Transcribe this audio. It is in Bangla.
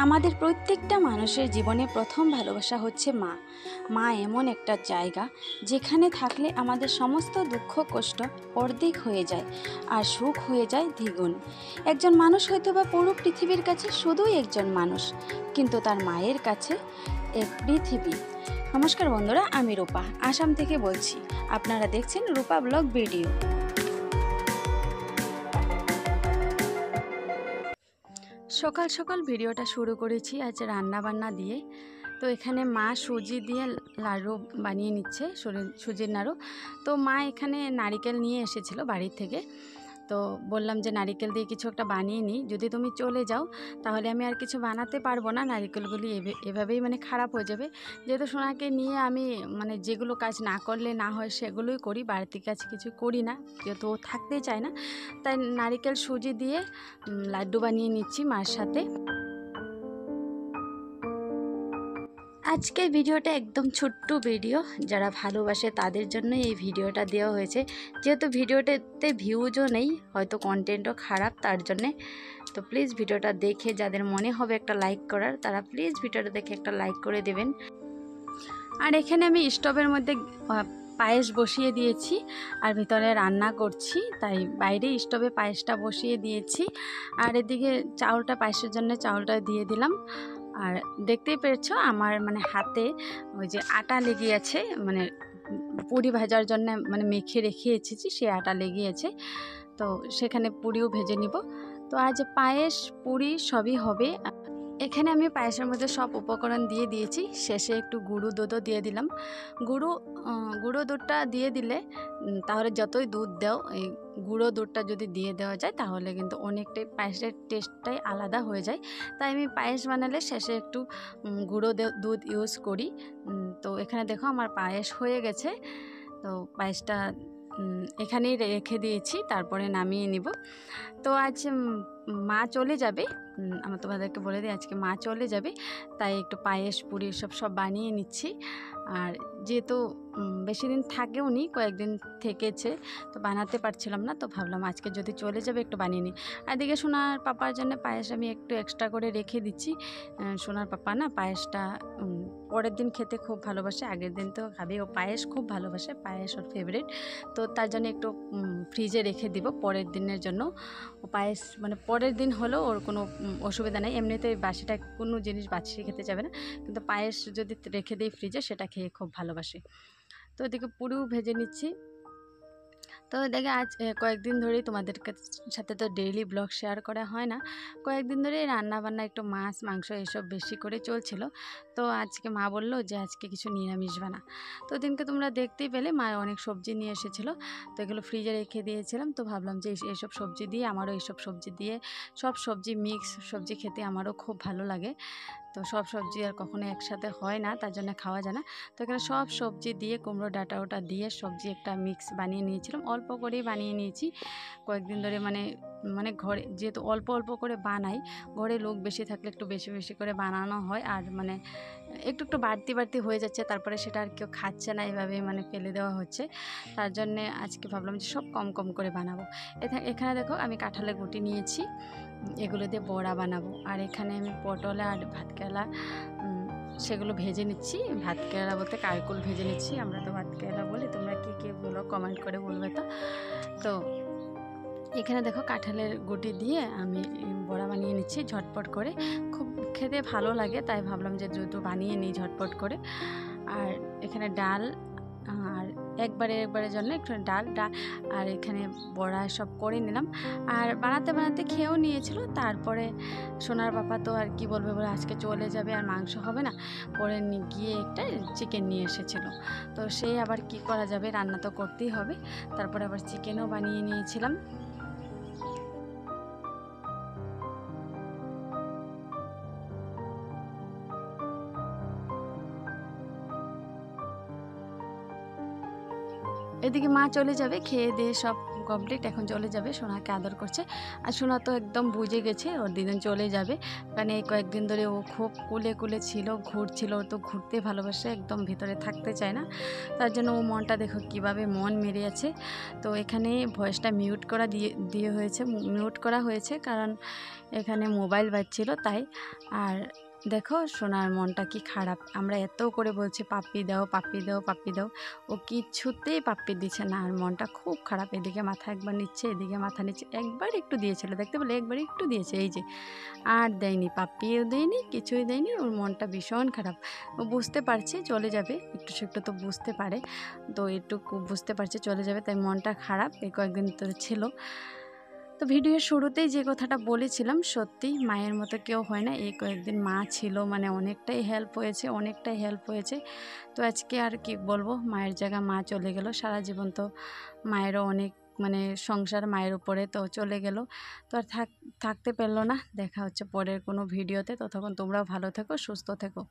আমাদের প্রত্যেকটা মানুষের জীবনে প্রথম ভালোবাসা হচ্ছে মা। মা এমন একটা জায়গা যেখানে থাকলে আমাদের সমস্ত দুঃখ কষ্ট অর্ধেক হয়ে যায় আর সুখ হয়ে যায় দ্বিগুণ। একজন মানুষ হয়তো বা পুরো পৃথিবীর কাছে শুধুই একজন মানুষ, কিন্তু তার মায়ের কাছে এক পৃথিবী। নমস্কার বন্ধুরা, আমি রূপা আসাম থেকে বলছি। আপনারা দেখছেন রূপা ব্লগ ভিডিও। সকাল সকাল ভিডিওটা শুরু করেছি আজ রান্না বান্না দিয়ে। তো এখানে মা সুজি দিয়ে লাড়ু বানিয়ে নিচ্ছে, সুজির নাড়ু। তো মা এখানে নারিকেল নিয়ে এসেছিল বাড়ির থেকে। তো বললাম যে নারিকেল দিয়ে কিছু একটা বানিয়ে নিই, যদি তুমি চলে যাও তাহলে আমি আর কিছু বানাতে পারবো না, নারিকেলগুলি এভাবেই খারাপ হয়ে যাবে। যেহেতু সোনাকে নিয়ে আমি যেগুলো কাজ না করলে না হয় সেগুলোই করি, বাড়তি কাজ কিছু করি না, যেহেতু ও থাকতেই চায় না। তাই নারিকেল সুজি দিয়ে লাড্ডু বানিয়ে নিচ্ছি মার সাথে। আজকের ভিডিওটা একদম ছোট্ট ভিডিও, যারা ভালোবাসে তাদের জন্য এই ভিডিওটা দেওয়া হয়েছে। যেহেতু ভিডিওটাতে ভিউজও নেই, হয়তো কন্টেন্টও খারাপ, তার জন্যে। তো প্লিজ ভিডিওটা দেখে যাদের মনে হবে একটা লাইক করার, তারা প্লিজ ভিডিওটা দেখে একটা লাইক করে দেবেন। আর এখানে আমি স্টোভের মধ্যে পায়েস বসিয়ে দিয়েছি আর ভিতরে রান্না করছি, তাই বাইরে স্টোভে পায়েসটা বসিয়ে দিয়েছি। আর এদিকে চাউলটা, পায়েসের জন্য চাউলটা দিয়ে দিলাম। আর দেখতেই পেরেছো আমার হাতে ওই যে আটা লেগে আছে, পুরি ভাজার জন্য মেখে রেখে এসেছি, সে আটা লেগে আছে। তো সেখানে পুরিও ভেজে নিব। তো আজ পায়েস পুরি সবই হবে। এখানে আমি পায়েসের মধ্যে সব উপকরণ দিয়ে দিয়েছি, শেষে একটু গুঁড়ো দুধও দিয়ে দিলাম। গুঁড়ো দুধটা দিয়ে দিলে তাহলে যতই দুধ দাও, এই গুঁড়ো দুধটা যদি দিয়ে দেওয়া যায় তাহলে কিন্তু অনেকটাই পায়েসের টেস্টটাই আলাদা হয়ে যায়। তাই আমি পায়েস বানালে শেষে একটু গুঁড়ো দুধ ইউজ করি। তো এখানে দেখো আমার পায়েস হয়ে গেছে। তো পায়েসটা এখানেই রেখে দিয়েছি, তারপরে নামিয়ে নিব। তো আজ মা চলে যাবে, আমার তোমাদেরকে বলে দিই আজকে মা চলে যাবে, তাই একটু পায়েস পুরি সব বানিয়ে নিচ্ছি। আর যেহেতু বেশি দিন থাকেও নি, কয়েকদিন থেকেছে, তো বানাতে পারছিলাম না, তো ভাবলাম আজকে যদি চলে যাবে একটু বানিয়ে নিই। আর এদিকে সোনার পাপার জন্য পায়েস আমি একটু এক্সট্রা করে রেখে দিচ্ছি। সোনার পাপা না পায়েসটা পরের দিন খেতে খুব ভালোবাসে, আগের দিন তো খাবে। ও পায়েস খুব ভালোবাসে, পায়েস ওর ফেভারিট। তো তার জন্য একটু ফ্রিজে রেখে দিব পরের দিনের জন্য। ও পায়েস পরের দিন হলেও ওর কোনো অসুবিধা নেই, এমনিতে বাসিটা কোনো জিনিস বাছিয়ে খেতে যাবে না, কিন্তু পায়েস যদি রেখে দিই ফ্রিজে সেটা খেয়ে খুব ভালোবাসে। তো এদিকে পুরিও ভেজে নিচ্ছি। তো দেখে আজ কয়েকদিন ধরেই তোমাদের সাথে তো ডেইলি ব্লগ শেয়ার করা হয় না, কয়েকদিন ধরে রান্না বান্না একটু মাছ মাংস এসব বেশি করে চলছিল। তো আজকে মা বললো যে আজকে কিছু নিরামিষ বানা। তো দিনকে তোমরা দেখতেই পেলে মা অনেক সবজি নিয়ে এসেছিলো, তো এগুলো ফ্রিজে রেখে দিয়েছিলাম। তো ভাবলাম যে এইসব সবজি দিয়ে, আমারও এইসব সবজি দিয়ে, সব সবজি মিক্স সবজি খেতে আমারও খুব ভালো লাগে। তো সব সবজি আর কখনো একসাথে হয় না, তার জন্য খাওয়া যায় না। তো এখানে সব সবজি দিয়ে, কুমড়ো ডাঁটা ওটা দিয়ে সবজি একটা মিক্স বানিয়ে নিয়েছিলাম, অল্প করেই বানিয়ে নিয়েছি। কয়েকদিন ধরে ঘরে যেহেতু অল্প অল্প করে বানাই, ঘরে লোক বেশি থাকলে একটু বেশি বেশি করে বানানো হয়, আর একটু একটু বাড়তি বাড়তি হয়ে যাচ্ছে, তারপরে সেটা আর কেউ খাচ্ছে না, এভাবেই ফেলে দেওয়া হচ্ছে। তার জন্যে আজকে ভাবলাম যে সব কম কম করে বানাবো। এখানে দেখো আমি কাঁঠালের গুটি নিয়েছি, এগুলো দিয়ে বড়া বানাবো। আর এখানে আমি পটল আর ভাত কেরেলা সেগুলো ভেজে নিচ্ছি। ভাত কেরেলা বলতে কারকুল ভেজে নিচ্ছি, আমরা তো ভাত কেরেলা বলি, তোমরা কে বলো কমেন্ট করে বলবে। তো এখানে দেখো কাঁঠালের গুটি দিয়ে আমি বড়া বানিয়ে নিচ্ছি ঝটপট করে, খুব খেতে ভালো লাগে, তাই ভাবলাম যে দুটো বানিয়ে নিই ঝটপট করে। আর এখানে ডাল, আর একবারের জন্য একটু ডাল আর এখানে বড়া সব করে নিলাম। আর বানাতে বানাতে খেয়েও নিয়েছিল। তারপরে সোনার পাপা তো আর কি বলবে বলে আজকে চলে যাবে আর মাংস হবে না, পরে গিয়ে একটা চিকেন নিয়ে এসেছিলো। তো সেই আবার কি করা যাবে, রান্না তো করতেই হবে। তারপরে আবার চিকেনও বানিয়ে নিয়েছিলাম। এদিকে মা চলে যাবে, খেয়ে দিয়ে সব কমপ্লিট, এখন চলে যাবে, সোনাকে আদর করছে। আর সোনা তো একদম বুঝে গেছে ওর দিদিন চলে যাবে, কারণ এই কয়েকদিন ধরে ও খুব কুলে কুলে ছিল, ঘুরছিল, ও তো ঘুরতে ভালোবাসে, একদম ভিতরে থাকতে চায় না। তার জন্য ও মনটা দেখো কিভাবে মন মেরে আছে। তো এখানে ভয়েসটা মিউট করা মিউট করা হয়েছে, কারণ এখানে মোবাইল বাজছিল তাই। আর দেখো সোনার মনটা কি খারাপ, আমরা এত করে বলছি পাপ্পি দাও, পাপ্পি দাও, পাপ্পি দাও, ও কিছুতেই পাপ্পি দিচ্ছে না। আর মনটা খুব খারাপ, এদিকে মাথা একবার নিচ্ছে, এদিকে মাথা নিচ্ছে। একবার একটু দিয়েছিল, দেখতে পেলে একবার একটু দিয়েছে, এই যে, আর দেয়নি, পাপ্পিও দেয়নি, কিছুই দেয়নি। ওর মনটা ভীষণ খারাপ। ও বুঝতে পারছে চলে যাবে, একটু একটু তো বুঝতে পারে, তো একটু বুঝতে পারছে চলে যাবে, তাই মনটা খারাপ এই কয়েকদিন ধরে ছিল। তো ভিডিওর শুরুতেই যে কথাটা বলেছিলাম, সত্যি মায়ের মতো কেউ হয় না। এই কয়েকদিন মা ছিল মানে অনেকটাই হেল্প হয়েছে, অনেকটাই হেল্প হয়েছে। তো আজকে আর কি বলবো, মায়ের জায়গা মা চলে গেল, সারা জীবন তো মায়েরও অনেক মানে সংসার মায়ের উপরে, তো চলে গেল, তো আর থাকতে পারলো না। দেখা হচ্ছে পরের কোনো ভিডিওতে, ততক্ষণ তোমরাও ভালো থেকো, সুস্থ থেকো।